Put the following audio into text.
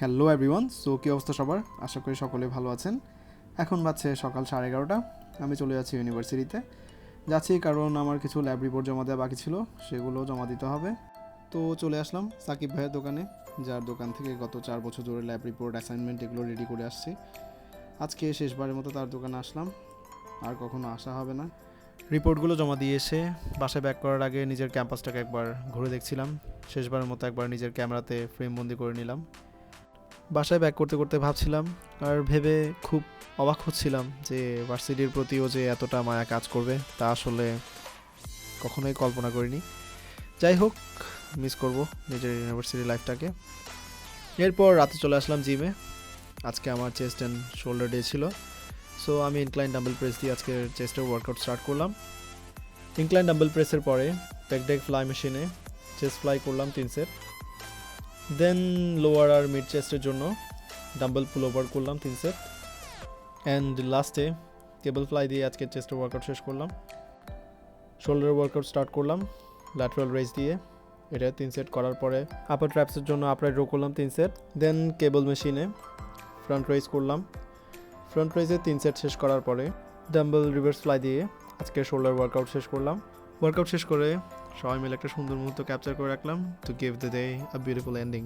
Hello everyone, so কী অবস্থা সবার? আশা করি সকলে ভালো আছেন। এখন বাজছে সকাল 11:30। আমি চলে যাচ্ছি ইউনিভার্সিটিতে। যাচ্ছি কারণ আমার কিছু ল্যাব রিপোর্ট জমা দেওয়া বাকি ছিল, সেগুলো জমা দিতে হবে। তো চলে আসলাম সাকিব ভাইয়ের দোকানে, যার দোকান থেকে গত 4 বছর ধরে ল্যাব রিপোর্ট, অ্যাসাইনমেন্ট এগুলো রেডি করে আসছি। আজকে শেষবারের মতো তার দোকানে আসলাম, আর কখনো আসা হবে না। রিপোর্টগুলো জমা দিয়ে এসে বাসায় ব্যাক করার আগে নিজের ক্যাম্পাসটাকে একবার ঘুরে দেখছিলাম। শেষবারের মতো একবার নিজের ক্যামেরাতে ফ্রেমবন্দি করে নিলাম। বাসায় ব্যাক করতে করতে ভাবছিলাম আর ভেবে খুব অবাক হচ্ছিলাম যে ভার্সিটির প্রতিও যে এতটা মায়া কাজ করবে তা আসলে কখনোই কল্পনা করিনি। যাই হোক, মিস করব নিজের ইউনিভার্সিটি লাইফটাকে। এরপর রাতে চলে আসলাম জিমে। আজকে আমার চেস্ট অ্যান্ড শোল্ডার ডে ছিল, সো আমি ইনক্লাইন ডাম্বেল প্রেস দিয়ে আজকে চেস্টের ওয়ার্কআউট স্টার্ট করলাম। ইনক্লাইন ডাম্বেল প্রেসের পরে পেক ফ্লাই মেশিনে চেস্ট ফ্লাই করলাম 3 সেট। দেন লোয়ার আর মিড চেস্টের জন্য ডাম্বেল পুল ওভার করলাম 3 সেট। অ্যান্ড লাস্টে কেবল ফ্লাই দিয়ে আজকে চেস্টের ওয়ার্কআউট শেষ করলাম। শোল্ডার ওয়ার্কআউট স্টার্ট করলাম ল্যাটারাল রেজ দিয়ে। এটা 3 সেট করার পরে আপার ট্র্যাপসের জন্য আপরাইট রো করলাম 3 সেট। দেন কেবল মেশিনে ফ্রন্ট রেজ করলাম। ফ্রন্ট রেজে 3 সেট শেষ করার পরে ডাম্বেল রিভার্স ফ্লাই দিয়ে আজকে শোল্ডার ওয়ার্কআউট শেষ করলাম। ওয়ার্কআউট শেষ করে সবাই মিলে একটা সুন্দর মুহূর্ত ক্যাপচার করে রাখলাম to give the day a beautiful ending.